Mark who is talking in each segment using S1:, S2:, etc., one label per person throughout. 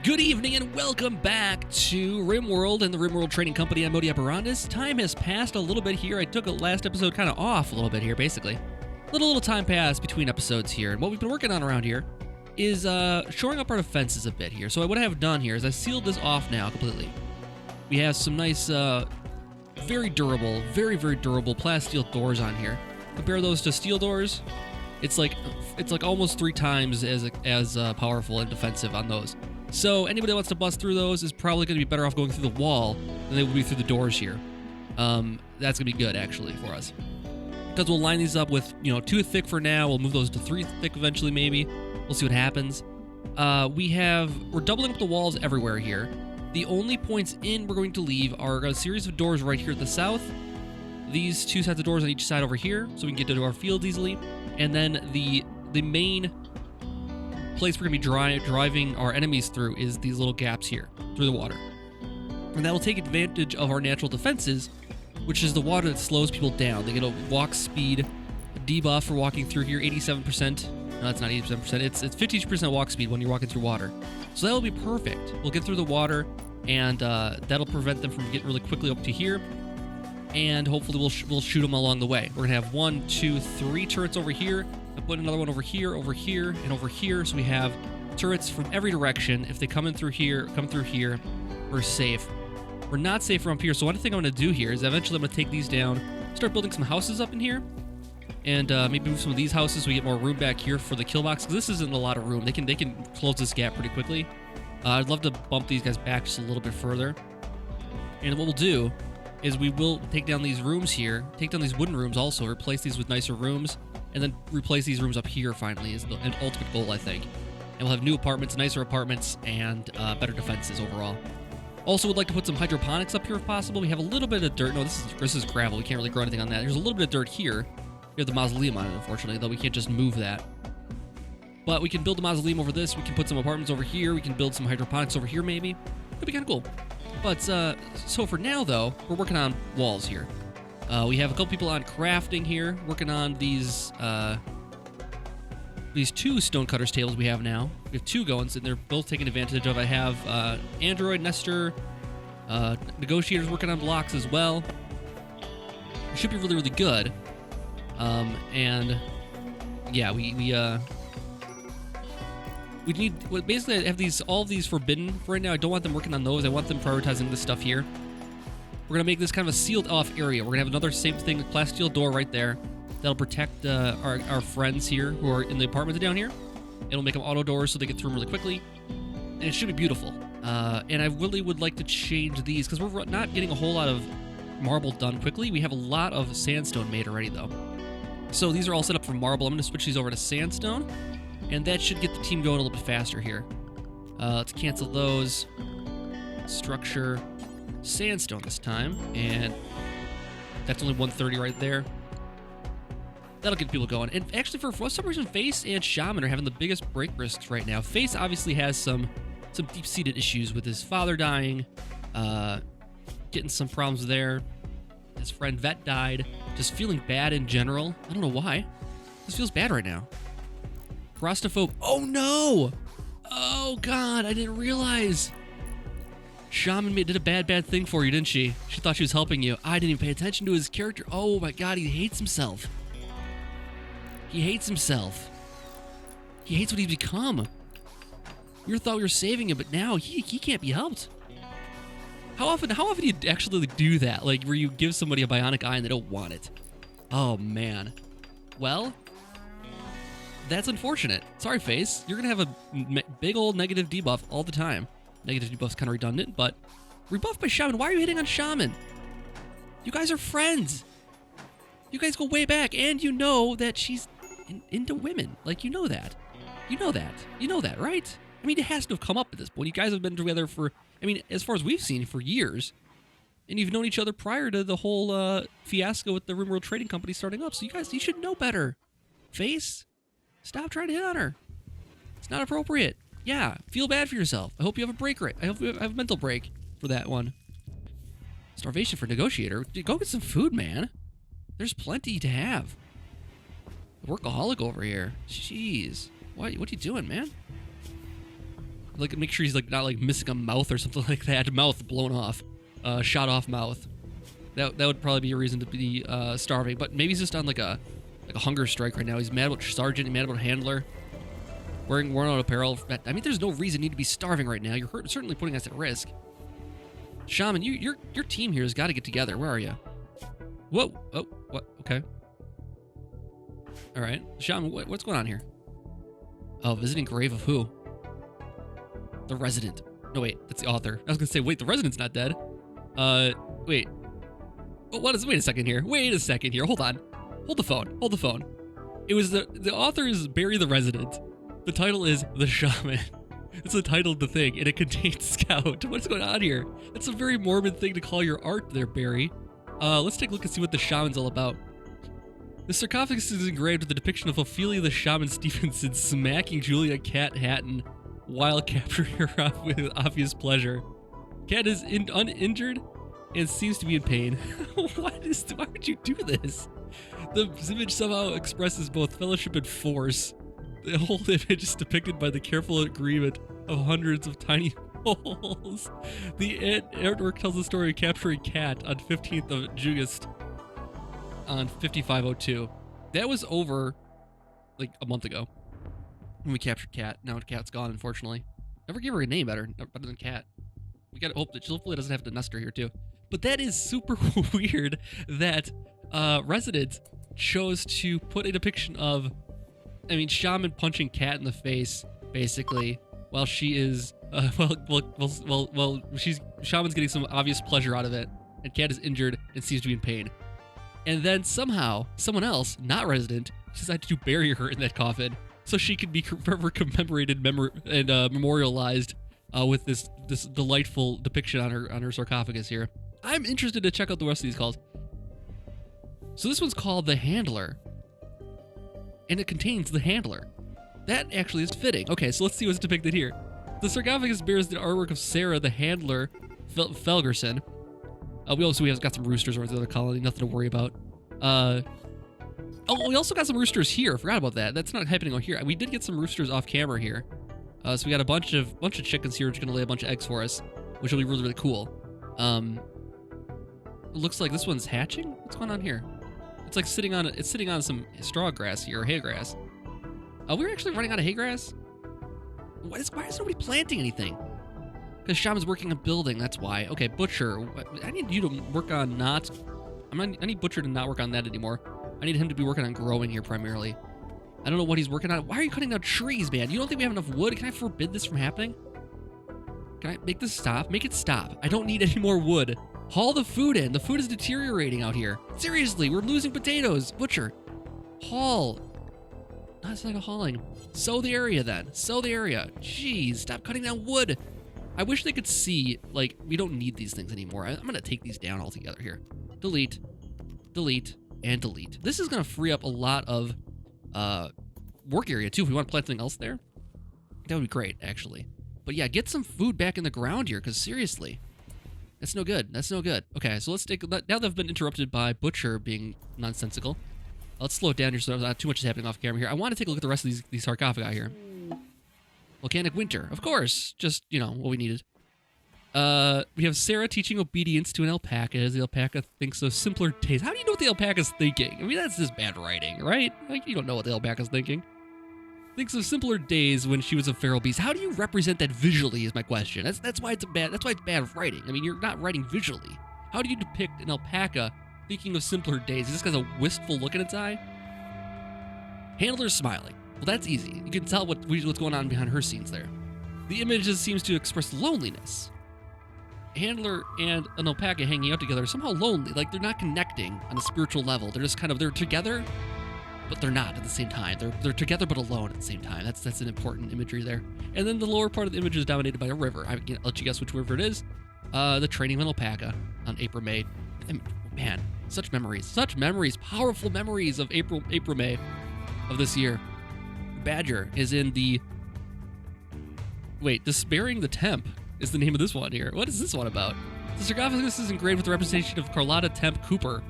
S1: Good evening and welcome back to Rimworld and the Rimworld Trading Company. I'm Modi Operandus. Time has passed a little bit here. I took a last episode kind of off a little bit here, basically. Little time passed between episodes here. And what we've been working on around here is shoring up our defenses a bit here. So what I have done here is I sealed this off now completely. We have some nice, very durable, very durable plasteel doors on here. Compare those to steel doors. It's like almost 3 times as powerful and defensive on those. So anybody that wants to bust through those is probably going to be better off going through the wall than they would be through the doors here. That's going to be good, actually, for us. Because we'll line these up with, 2 thick for now. We'll move those to 3 thick eventually, maybe. We'll see what happens. We're doubling up the walls everywhere here. The only points in we're going to leave are a series of doors right here at the south. These 2 sets of doors on each side over here, so we can get to our fields easily. And then the main place we're going to be driving our enemies through is these little gaps here, through the water. And that'll take advantage of our natural defenses, which is the water that slows people down. They get a walk speed debuff for walking through here, 87%. No, that's not 87%. It's 50% walk speed when you're walking through water. So that'll be perfect. We'll get through the water, and that'll prevent them from getting really quickly up to here. And hopefully we'll shoot them along the way. We're going to have 1, 2, 3 turrets over here. I put another one over here, and over here. So we have turrets from every direction. If they come through here, we're safe. We're not safe from up here. So one thing I'm going to do here is eventually I'm going to take these down, start building some houses up in here, and maybe move some of these houses so we get more room back here for the kill box. Because this isn't a lot of room. They can close this gap pretty quickly. I'd love to bump these guys back just a little bit further. And what we'll do is we will take down these rooms here, take down these wooden rooms also, replace these with nicer rooms, and then replace these rooms up here finally is an ultimate goal, I think. And we'll have new apartments, nicer apartments, and better defenses overall. Also would like to put some hydroponics up here if possible. We have a little bit of dirt. No, this is gravel. We can't really grow anything on that. There's a little bit of dirt here. We have the mausoleum on it, unfortunately, though we can't just move that. But we can build a mausoleum over this. We can put some apartments over here. We can build some hydroponics over here, maybe. It'd be kind of cool. But, so for now, though, we're working on walls here. We have a couple people on crafting here, working on these 2 stonecutters tables we have now. We have 2 going, and they're both taking advantage of. I have Android, Nestor, Negotiators working on blocks as well. It should be really good. And, yeah, we need, basically I have all of these forbidden for right now. I don't want them working on those. I want them prioritizing this stuff here. We're going to make this kind of a sealed off area. We're going to have another same thing, plasteel door right there. That'll protect our friends here who are in the apartments down here. It'll make them auto doors so they get through them really quickly. And it should be beautiful. And I really would like to change these because we're not getting a whole lot of marble done quickly. We have a lot of sandstone made already though. So these are all set up for marble. I'm going to switch these over to sandstone. And that should get the team going a little bit faster here. Let's cancel those. Structure. Sandstone this time. And that's only 130 right there. That'll get people going. And actually, for some reason, Face and Shaman are having the biggest break risks right now. Face obviously has some deep-seated issues with his father dying. Getting some problems there. His friend Vet died. Just feeling bad in general. I don't know why. This feels bad right now. Prostophobe. Oh no! Oh god, I didn't realize. Shaman did a bad thing for you, didn't she? She thought she was helping you. I didn't even pay attention to his character. Oh my god, he hates himself. He hates himself. He hates what he's become. We thought we were saving him, but now he can't be helped. How often do you actually do that? Like where you give somebody a bionic eye and they don't want it? Oh man. Well, that's unfortunate. Sorry, Face. You're going to have a big old negative debuff all the time. Negative debuff's kind of redundant, but rebuffed by Shaman. Why are you hitting on Shaman? You guys are friends. You guys go way back, and you know that she's into women. Like, you know that. You know that. You know that, right? I mean, it has to have come up at this point. You guys have been together for, I mean, as far as we've seen, for years. And you've known each other prior to the whole fiasco with the Rimworld Trading Company starting up. So you should know better. Face? Stop trying to hit on her. It's not appropriate. Yeah, feel bad for yourself. I hope you have a break. I hope you have a mental break for that one. Starvation for Negotiator? Dude, go get some food, man. There's plenty to have. Workaholic over here. Jeez. What are you doing, man? Like, make sure he's like not like missing a mouth or something like that. Mouth blown off, shot off mouth. That would probably be a reason to be starving. But maybe he's just on like a hunger strike right now. He's mad about sergeant. He's mad about handler. Wearing worn out apparel. I mean, there's no reason you need to be starving right now. You're certainly putting us at risk. Shaman, your team here has got to get together. Where are you? Whoa. Oh, what? Okay. All right. Shaman, what's going on here? Oh, visiting grave of who? The resident. No, wait. That's the author. I was going to say, wait, the resident's not dead. Wait. Wait a second here. Wait a second here. Hold on. Hold the phone. It was the author is Barry the Resident. The title is The Shaman. It's the title of the thing, and it contains Scout. What's going on here? That's a very morbid thing to call your art there, Barry. Let's take a look and see what the shaman's all about. The sarcophagus is engraved with the depiction of Ophelia the Shaman Stevenson smacking Julia Cat Hatton while capturing her off with obvious pleasure. Cat is uninjured and seems to be in pain. Why would you do this? The image somehow expresses both fellowship and force. The whole image is depicted by the careful agreement of hundreds of tiny holes. The artwork tells the story of capturing Cat on 15th of August on 5502. That was over like a month ago when we captured Cat. Now Cat's gone, unfortunately. Never gave her a name better than Cat. We gotta hope that she hopefully doesn't have to nest her here too. But that is super weird that Resident chose to put a depiction of, I mean, Shaman punching Cat in the face, basically, while she is, Shaman's getting some obvious pleasure out of it, and Cat is injured and seems to be in pain. And then somehow, someone else, not Resident, decided to bury her in that coffin so she could be forever commemorated and memorialized with this delightful depiction on her sarcophagus here. I'm interested to check out the rest of these calls. So this one's called The Handler, and it contains the handler. That actually is fitting. Okay, so let's see what's depicted here. The sarcophagus bears the artwork of Sarah, the handler, Felgerson. We have got some roosters over the other colony, nothing to worry about. We also got some roosters here. I forgot about that. That's not happening out here. We did get some roosters off camera here. So we got a bunch of chickens here, which are gonna lay a bunch of eggs for us, which will be really, really cool. It looks like this one's hatching. What's going on here? It's like sitting on some straw grass here, or hay grass. We're actually running out of hay grass. Why is nobody planting anything? Because Shaman's working on building, that's why. Okay, Butcher, I need you to work on I need Butcher to not work on that anymore. I need him to be working on growing here primarily. I don't know what he's working on. Why are you cutting down trees, man? You don't think we have enough wood? Can I forbid this from happening? Can I make this stop? Make it stop. I don't need any more wood. Haul the food in. The food is deteriorating out here. Seriously, we're losing potatoes. Butcher, haul. That's like a hauling. Sow the area then. Sow the area. Jeez, stop cutting down wood. I wish they could see, like, we don't need these things anymore. I'm going to take these down altogether here. Delete, delete, and delete. This is going to free up a lot of work area, too. If we want to plant something else there, that would be great, actually. But yeah, get some food back in the ground here, because seriously, that's no good. That's no good. Okay, so let's take, now that I've been interrupted by Butcher being nonsensical, let's slow it down here so not too much is happening off camera here. I want to take a look at the rest of these sarcophagi here. Volcanic winter, of course. Just, you know, what we needed. We have Sarah teaching obedience to an alpaca as the alpaca thinks of simpler days. How do you know what the alpaca's thinking? I mean, that's just bad writing, right? Like, you don't know what the alpaca's thinking. Thinks of simpler days when she was a feral beast. How do you represent that visually is my question. That's why it's bad writing. I mean, you're not writing visually. How do you depict an alpaca thinking of simpler days? Is this got a wistful look in its eye? Handler's smiling. Well, that's easy. You can tell what's going on behind her scenes there. The image just seems to express loneliness. Handler and an alpaca hanging out together are somehow lonely, like they're not connecting on a spiritual level. They're just they're together, but they're not at the same time. They're together but alone at the same time. That's an important imagery there. And then the lower part of the image is dominated by a river. I'll let you guess which river it is. The training of an alpaca on April, May. And, man, such memories, powerful memories of April, May of this year. Badger is in the... Wait, Despairing the Temp is the name of this one here. What is this one about? The sarcophagus is engraved with the representation of Carlotta Temp Cooper,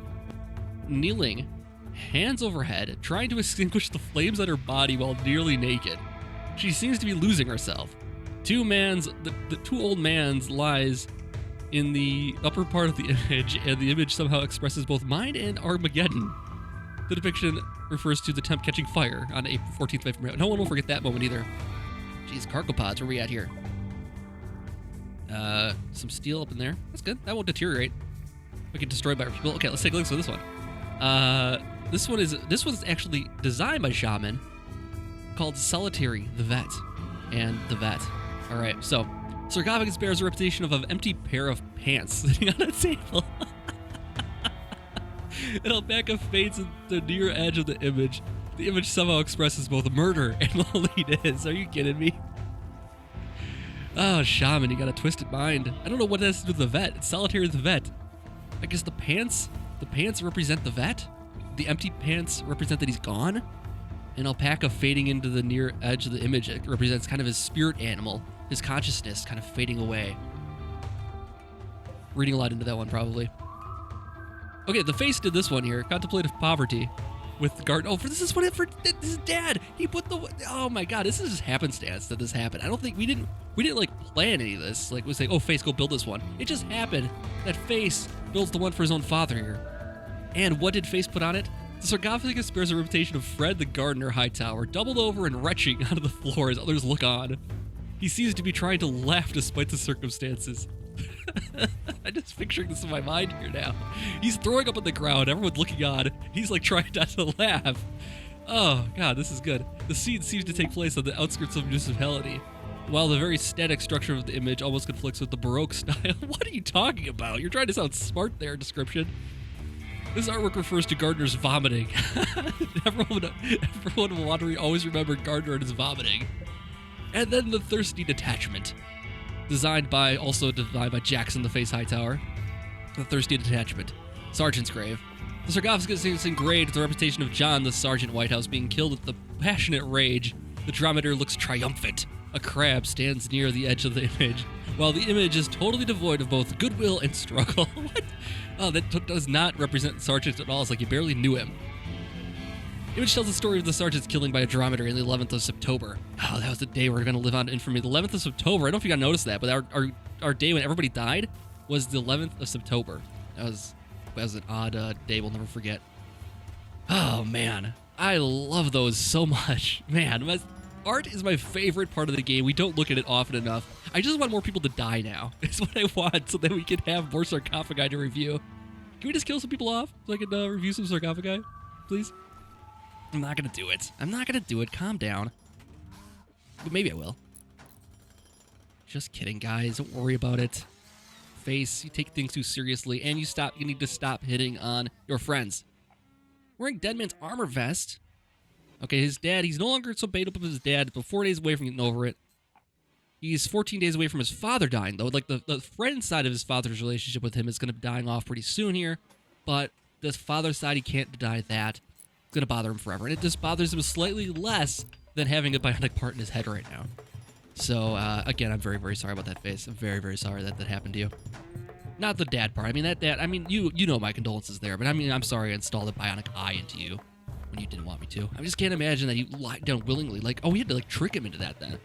S1: kneeling, hands overhead, trying to extinguish the flames on her body while nearly naked. She seems to be losing herself. The two old mans lies in the upper part of the image, and the image somehow expresses both mind and Armageddon. The depiction refers to the temp catching fire on April 14th. No one will forget that moment either. Jeez, cargo pods, where we at here? Some steel up in there. That's good. That won't deteriorate. We get destroyed by our people. Okay, let's take a look at this one. This one's actually designed by Shaman, called Solitary the Vet, and the Vet. All right, so sarcophagus bears a reputation of an empty pair of pants sitting on a table. An alpaca fades at the near edge of the image. The image somehow expresses both murder and loneliness. Are you kidding me? Oh, Shaman, you got a twisted mind. I don't know what that has to do with the vet. It's Solitary the Vet. I guess the pants represent the vet. The empty pants represent that he's gone. An alpaca fading into the near edge of the image, it represents kind of his spirit animal, his consciousness kind of fading away. Reading a lot into that one, probably. Okay, the face did this one here. Contemplative poverty with the garden. Oh, this is Dad. He put the. Oh my God, this is just happenstance that this happened. I don't think we didn't like plan any of this. Like we say, oh, Face, go build this one. It just happened that Face builds the one for his own father here. And what did Face put on it? The sarcophagus bears a reputation of Fred the Gardener Hightower, doubled over and retching onto the floor as others look on. He seems to be trying to laugh despite the circumstances. I'm just picturing this in my mind here now. He's throwing up on the ground, everyone's looking on. He's like trying not to laugh. Oh God, this is good. The scene seems to take place on the outskirts of municipality, while the very static structure of the image almost conflicts with the Baroque style. What are you talking about? You're trying to sound smart there, description. This artwork refers to Gardner's vomiting. Everyone wandering always remembered Gardner and his vomiting. And then the thirsty detachment. Designed by Jackson the Face Hightower. The thirsty detachment. Sergeant's grave. The sarcophagus is engraved with the reputation of John the Sergeant Whitehouse being killed with the passionate rage. The dromedary looks triumphant. A crab stands near the edge of the image, while the image is totally devoid of both goodwill and struggle. What? Oh, that does not represent Sergeant at all. It's like you barely knew him. Image tells the story of the sergeant's killing by a dromedary on the 11th of September. Oh, that was the day we're going to live on in infamy. The 11th of September. I don't know if you got noticed that, but our day when everybody died was the 11th of September. That was an odd day we'll never forget. Oh, man. I love those so much. Man, art is my favorite part of the game. We don't look at it often enough. I just want more people to die now. It's what I want, so that we can have more sarcophagi to review. Can we just kill some people off so I can review some sarcophagi, please? I'm not going to do it. I'm not going to do it. Calm down. But maybe I will. Just kidding, guys. Don't worry about it. Face, you take things too seriously, and you need to stop hitting on your friends. Wearing Dead Man's armor vest. Okay, his dad, he's no longer so bait up of his dad, but 4 days away from getting over it. He's 14 days away from his father dying, though. Like, the friend side of his father's relationship with him is going to be dying off pretty soon here, but the father side, he can't deny that. It's going to bother him forever, and it just bothers him slightly less than having a bionic part in his head right now. So, again, I'm very, very sorry about that, Face. I'm very, very sorry that happened to you. Not the dad part. I mean, you know my condolences there, but I mean, I'm sorry I installed a bionic eye into you when you didn't want me to. I just can't imagine that you lied down willingly. Like, oh, we had to, like, trick him into that then.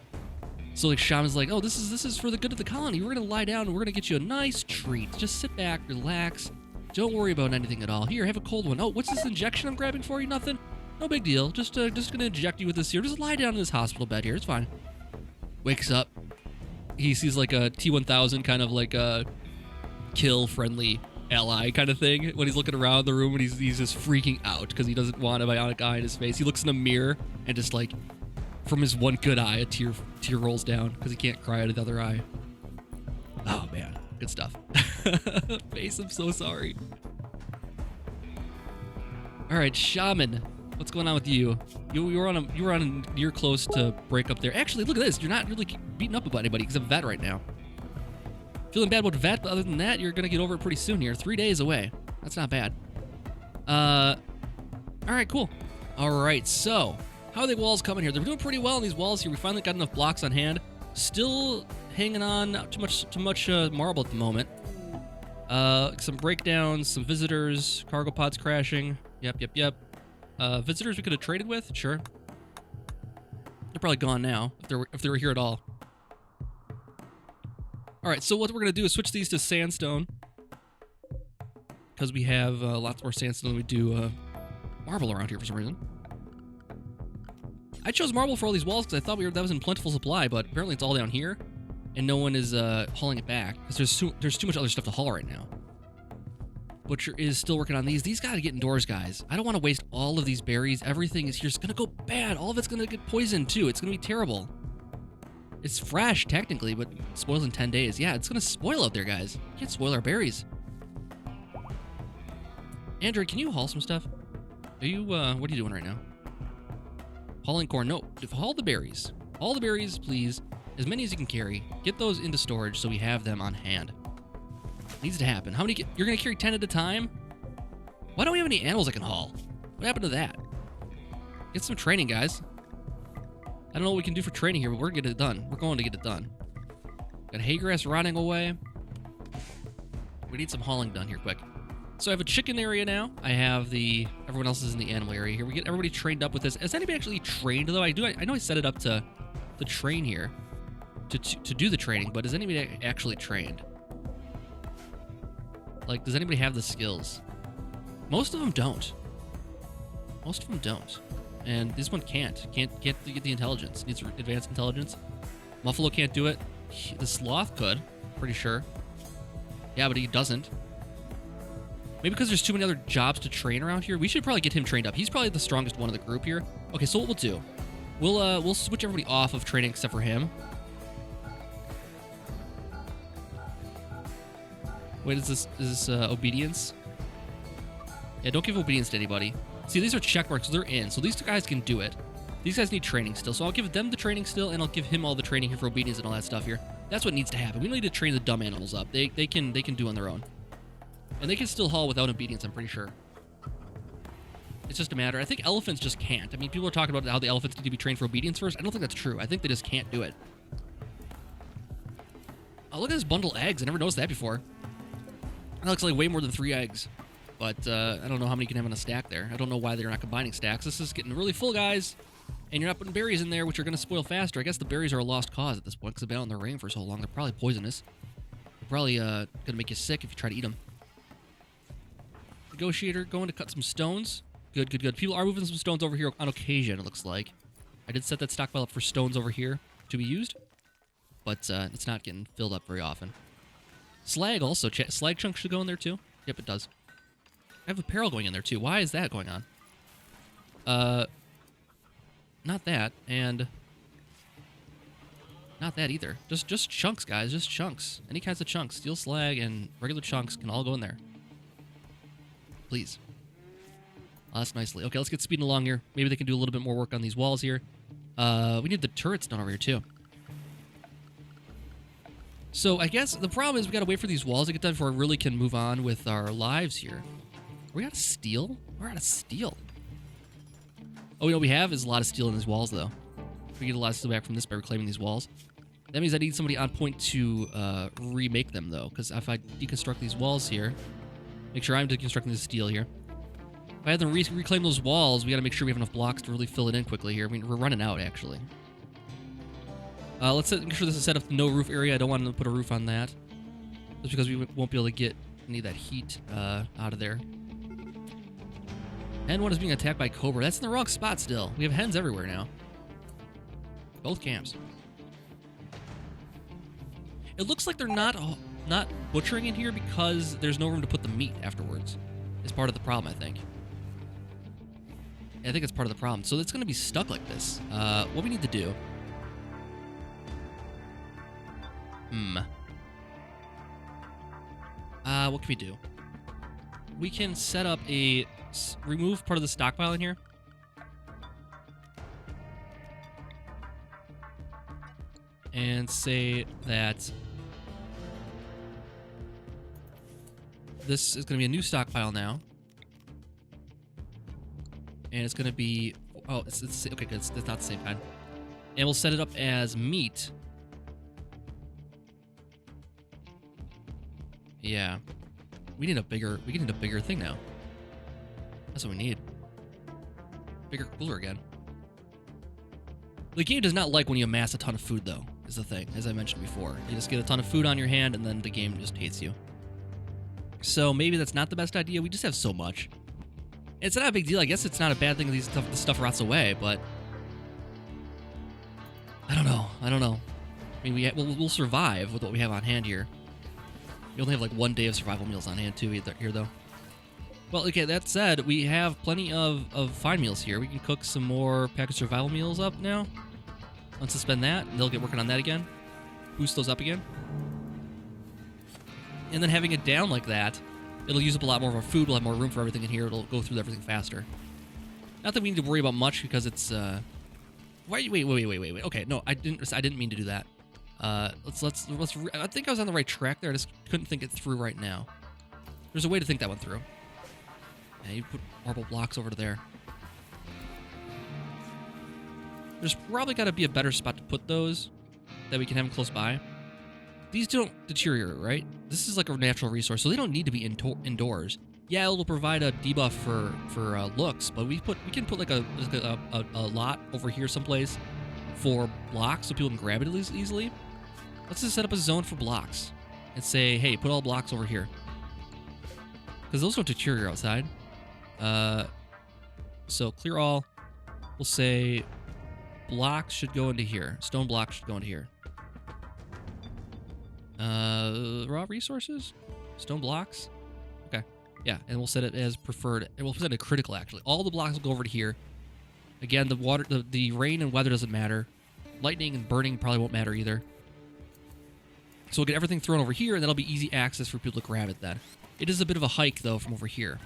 S1: So, like, Shaman's like, oh, this is for the good of the colony. We're going to lie down and we're going to get you a nice treat. Just sit back, relax. Don't worry about anything at all. Here, have a cold one. Oh, what's this injection I'm grabbing for you? Nothing? No big deal. Just going to inject you with this here. Just lie down in this hospital bed here. It's fine. Wakes up. He sees, like, a T-1000 kind of, like, a kill-friendly ally kind of thing when he's looking around the room and he's just freaking out because he doesn't want a bionic eye in his face. He looks in a mirror and just, like, from his one good eye, a tear rolls down because he can't cry out of the other eye. Oh, man. Good stuff. Face, I'm so sorry. All right, Shaman, what's going on with you? You were on near close to break up there. Actually, look at this. You're not really beating up about anybody because I'm vet right now. Feeling bad about vet, but other than that, you're gonna get over it pretty soon here. 3 days away. That's not bad. All right, cool. All right, so how are the walls coming here? They're doing pretty well on these walls here. We finally got enough blocks on hand. Still hanging on, not too much marble at the moment. Some breakdowns, some visitors, cargo pods crashing. Yep. Visitors we could have traded with, sure. They're probably gone now if they were here at all. All right, so what we're going to do is switch these to sandstone. Because we have lots more sandstone than we do marble around here for some reason. I chose marble for all these walls because I thought that was in plentiful supply, but apparently it's all down here. And no one is hauling it back. Because there's too much other stuff to haul right now. Butcher is still working on these. These got to get indoors, guys. I don't want to waste all of these berries. Everything is here. It's going to go bad. All of it's going to get poisoned, too. It's going to be terrible. It's fresh, technically, but it spoils in 10 days. Yeah, it's going to spoil out there, guys. You can't spoil our berries. Andrew, can you haul some stuff? Are you, what are you doing right now? Hauling corn. No, haul the berries. Haul the berries, please. As many as you can carry. Get those into storage so we have them on hand. Needs to happen. How many? You're going to carry 10 at a time? Why don't we have any animals I can haul? What happened to that? Get some training, guys. I don't know what we can do for training here, but we're going to get it done. We're going to get it done. Got hay grass rotting away. We need some hauling done here quick. So I have a chicken area now. I have everyone else is in the animal area here. We get everybody trained up with this. Has anybody actually trained, though? I know I set it up to train here. To do the training, but is anybody actually trained? Like, does anybody have the skills? Most of them don't. Most of them don't. And this one can't get the intelligence. Needs advanced intelligence. Muffalo can't do it. The sloth could, pretty sure. Yeah, but he doesn't. Maybe because there's too many other jobs to train around here. We should probably get him trained up. He's probably the strongest one of the group here. Okay, so what we'll do, we'll switch everybody off of training except for him. Wait, is this obedience? Yeah, don't give obedience to anybody. See, these are check marks, so they're in. So these two guys can do it. These guys need training still, so I'll give them the training still, and I'll give him all the training here for obedience and all that stuff here. That's what needs to happen. We need to train the dumb animals up. They can do on their own. And they can still haul without obedience, I'm pretty sure. It's just a matter. I think elephants just can't. I mean, people are talking about how the elephants need to be trained for obedience first. I don't think that's true. I think they just can't do it. Oh, look at this bundle of eggs. I never noticed that before. That looks like way more than 3 eggs. But I don't know how many you can have in a stack there. I don't know why they're not combining stacks. This is getting really full, guys. And you're not putting berries in there, which are going to spoil faster. I guess the berries are a lost cause at this point because they've been out in the rain for so long. They're probably poisonous. They're probably going to make you sick if you try to eat them. Negotiator, going to cut some stones. Good, good, good. People are moving some stones over here on occasion, it looks like. I did set that stockpile up for stones over here to be used. But it's not getting filled up very often. Slag also. Slag chunks should go in there too? Yep, it does. I have apparel going in there too. Why is that going on? Not that, and not that either. Just chunks, guys. Just chunks. Any kinds of chunks. Steel slag and regular chunks can all go in there. Please. Oh, that's nicely. Okay, let's get speeding along here. Maybe they can do a little bit more work on these walls here. We need the turrets done over here too. So I guess the problem is we gotta wait for these walls to get done before we really can move on with our lives here. Are we out of steel? We're out of steel. Oh, you know what we have is a lot of steel in these walls, though. We get a lot of steel back from this by reclaiming these walls. That means I need somebody on point to remake them, though, because if I deconstruct these walls here, make sure I'm deconstructing the steel here. If I have them reclaim those walls, we got to make sure we have enough blocks to really fill it in quickly here. I mean, we're running out, actually. Let's make sure this is set up to no roof area. I don't want to put a roof on that, just because we won't be able to get any of that heat out of there. Hen 1 is being attacked by Cobra. That's in the wrong spot still. We have hens everywhere now. Both camps. It looks like they're not butchering in here because there's no room to put the meat afterwards. It's part of the problem, I think. I think it's part of the problem. So it's going to be stuck like this. What we need to do... what can we do? We can set up a... remove part of the stockpile in here. And say that this is going to be a new stockpile now. And it's going to be... oh, it's okay, good. It's not the same kind. And we'll set it up as meat. Yeah. We need a bigger thing now. That's what we need. Bigger cooler again. The game does not like when you amass a ton of food, though. is the thing, as I mentioned before. You just get a ton of food on your hand, and then the game just hates you. So maybe that's not the best idea. We just have so much. It's not a big deal. I guess it's not a bad thing that this stuff rots away, but I don't know. I mean, we'll survive with what we have on hand here. We only have like 1 day of survival meals on hand too here, though. Well, okay, that said, we have plenty of fine meals here. We can cook some more packaged survival meals up now. Let's suspend that, and they'll get working on that again. Boost those up again. And then having it down like that, it'll use up a lot more of our food. We'll have more room for everything in here. It'll go through everything faster. Not that we need to worry about much because it's wait. Okay, no, I didn't mean to do that. Let's I think I was on the right track there. I just couldn't think it through right now. There's a way to think that one through. Yeah, you put marble blocks over to there. There's probably got to be a better spot to put those that we can have them close by. These don't deteriorate, right? This is like a natural resource, so they don't need to be indoors. Yeah, it'll provide a debuff for looks, but we can put like a lot over here someplace for blocks so people can grab it easily. Let's just set up a zone for blocks and say, hey, put all blocks over here. Because those don't deteriorate outside. So clear all. We'll say blocks should go into here. Stone blocks should go into here. Raw resources? Stone blocks? Okay. Yeah, and we'll set it as preferred. And we'll set it critical, actually. All the blocks will go over to here. Again, the rain and weather doesn't matter. Lightning and burning probably won't matter either. So we'll get everything thrown over here, and that'll be easy access for people to grab it then. It is a bit of a hike, though, from over here.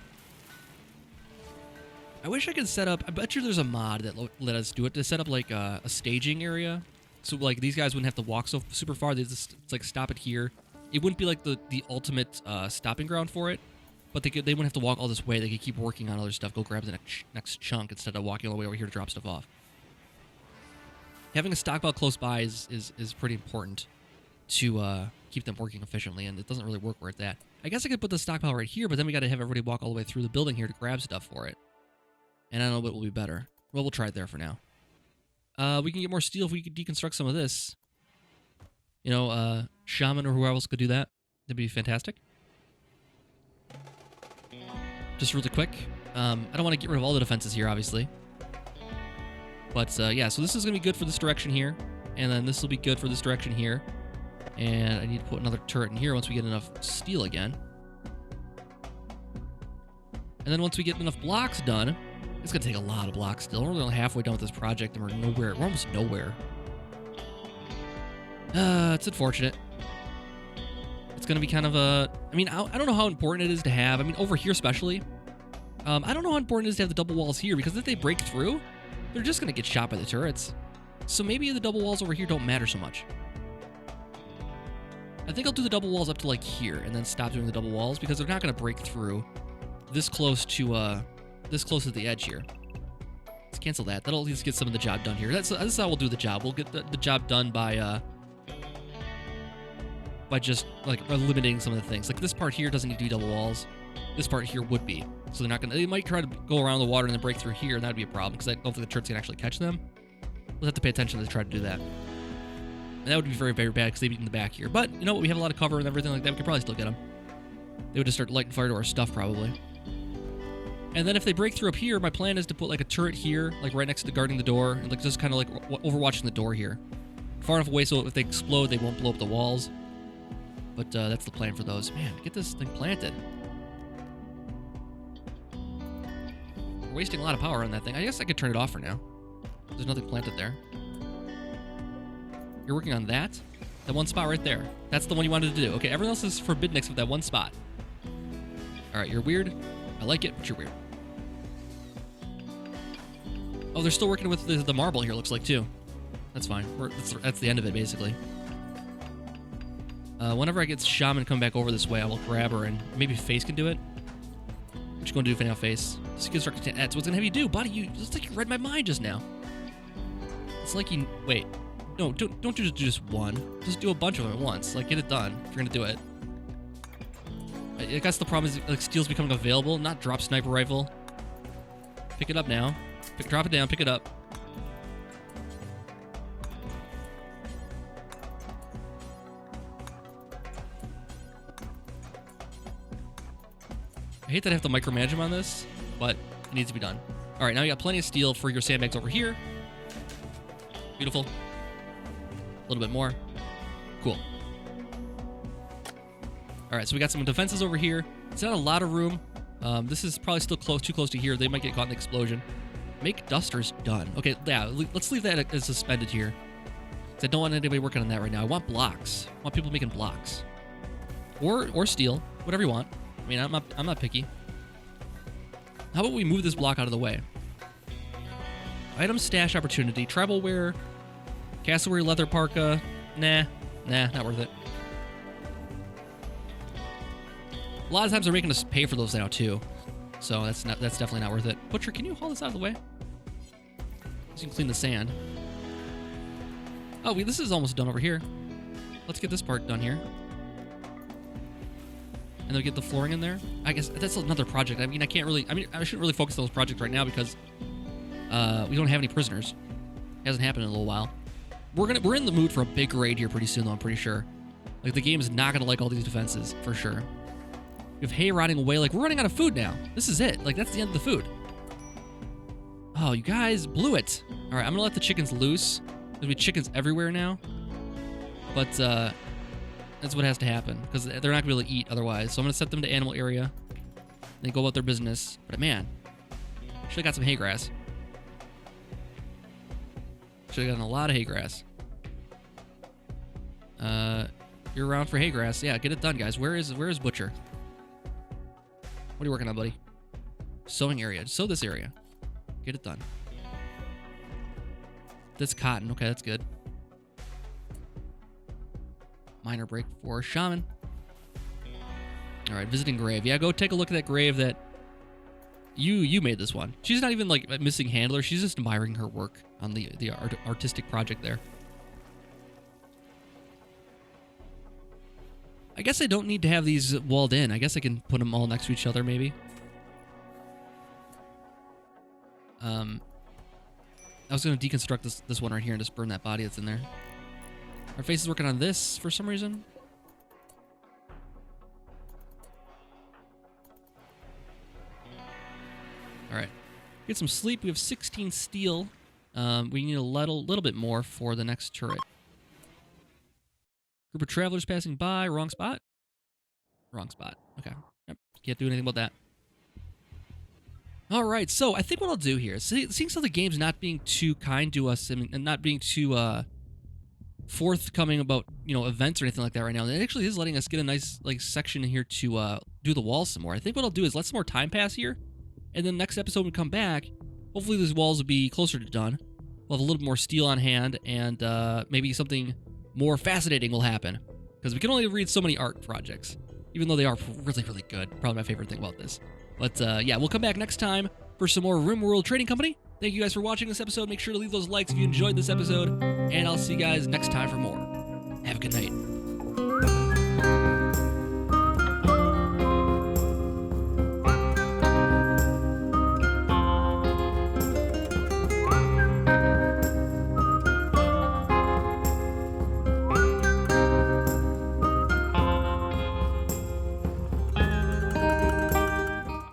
S1: I wish I could set up... I bet you there's a mod that let us do it, to set up, like, a staging area. So, like, these guys wouldn't have to walk so super far. They just, like, stop it here. It wouldn't be, like, the ultimate stopping ground for it. But they wouldn't have to walk all this way. They could keep working on other stuff, go grab the next chunk instead of walking all the way over here to drop stuff off. Having a stockpile close by is pretty important to keep them working efficiently, and it doesn't really work where it's at. I guess I could put the stockpile right here, but then we got to have everybody walk all the way through the building here to grab stuff for it. And I don't know what will be better. Well, we'll try it there for now. We can get more steel if we could deconstruct some of this. You know, Shaman or whoever else could do that. That'd be fantastic. Just really quick. I don't want to get rid of all the defenses here, obviously. But, yeah, so this is going to be good for this direction here. And then this will be good for this direction here. And I need to put another turret in here once we get enough steel again. And then once we get enough blocks done, it's going to take a lot of blocks still. We're only halfway done with this project, and we're nowhere. We're almost nowhere. It's unfortunate. It's going to be kind of a... I mean, I don't know how important it is to have... I mean, over here especially. I don't know how important it is to have the double walls here, because if they break through, they're just going to get shot by the turrets. So maybe the double walls over here don't matter so much. I think I'll do the double walls up to, like, here, and then stop doing the double walls, because they're not going to break through this close to the edge here. Let's cancel that. That'll at least get some of the job done here. That's how we'll do the job. We'll get the job done by just, like, eliminating some of the things. Like, this part here doesn't need to be double walls. This part here would be. So they're not going to... They might try to go around the water and then break through here, and that would be a problem, because I don't think the turrets can actually catch them. We'll have to pay attention to try to do that. And that would be very, very bad, because they'd be in the back here. But, you know what? We have a lot of cover and everything like that. We could probably still get them. They would just start lighting fire to our stuff, probably. And then if they break through up here, my plan is to put, like, a turret here, like, right next to guarding the door, and, like, just kind of, like, overwatching the door here. Far enough away so if they explode, they won't blow up the walls. But that's the plan for those. Man, get this thing planted. We're wasting a lot of power on that thing. I guess I could turn it off for now. There's nothing planted there. You're working on that? That one spot right there. That's the one you wanted to do. Okay, everyone else is forbidden except that one spot. Alright, you're weird. I like it, but you're weird. Oh, they're still working with the marble here, looks like, too. That's fine. That's the end of it, basically. Whenever I get Shaman come back over this way, I will grab her, and maybe Face can do it. What you going to do for now, Face? That's what's going to have you do, buddy. It's like you read my mind just now. It's like you... Wait. No, don't do just one. Just do a bunch of them at once. Like, get it done if you're going to do it. I guess the problem is, like, steel's becoming available, not drop sniper rifle. Pick it up now. Drop it down, pick it up. I hate that I have to micromanage him on this, but it needs to be done. All right, now you got plenty of steel for your sandbags over here. Beautiful. A little bit more. Cool. All right, so we got some defenses over here. It's not a lot of room. This is probably still too close to here. They might get caught in the explosion. Make dusters done. Okay, yeah, let's leave that as suspended here. I don't want anybody working on that right now. I want blocks. I want people making blocks. Or steel, whatever you want. I mean, I'm not picky. How about we move this block out of the way? Item stash opportunity. Tribal wear. Cassowary leather parka. Nah, not worth it. A lot of times they're making us pay for those now too. So that's definitely not worth it. Butcher, can you haul this out of the way? So you can clean the sand. Oh, this is almost done over here. Let's get this part done here. And then we get the flooring in there. I guess that's another project. I mean, I shouldn't really focus on those projects right now because we don't have any prisoners. It hasn't happened in a little while. We're in the mood for a big raid here pretty soon, though, I'm pretty sure. Like, the game is not going to like all these defenses, for sure. We have hay rotting away. Like, we're running out of food now. This is it. Like, that's the end of the food. Oh, you guys blew it. All right, I'm going to let the chickens loose. There'll be chickens everywhere now. But that's what has to happen because they're not going to be able to eat otherwise. So I'm going to set them to animal area. They go about their business. But, man, should have got some hay grass. Should have gotten a lot of hay grass. You're around for hay grass. Yeah, get it done, guys. Where is Butcher? What are you working on, buddy? Sowing area. Sow this area. Get it done. That's cotton. Okay, that's good. Minor break for shaman. All right, visiting grave. Yeah, go take a look at that grave that you made this one. She's not even like a missing handler. She's just admiring her work on the artistic project there. I guess I don't need to have these walled in. I guess I can put them all next to each other, maybe. I was going to deconstruct this one right here and just burn that body that's in there. Our face is working on this for some reason. All right. Get some sleep. We have 16 steel. We need a little bit more for the next turret. Group of travelers passing by. Wrong spot? Wrong spot. Okay. Yep. Can't do anything about that. All right. So I think what I'll do here, seeing how the game's not being too kind to us and not being too forthcoming about events or anything like that right now, it actually is letting us get a nice section in here to do the walls some more. I think what I'll do is let some more time pass here, and then next episode when we come back, hopefully these walls will be closer to done. We'll have a little bit more steel on hand, and maybe something more fascinating will happen. Because we can only read so many art projects, even though they are really, really good. Probably my favorite thing about this. But yeah, we'll come back next time for some more Rimworld Trading Company. Thank you guys for watching this episode. Make sure to leave those likes if you enjoyed this episode. And I'll see you guys next time for more. Have a good night.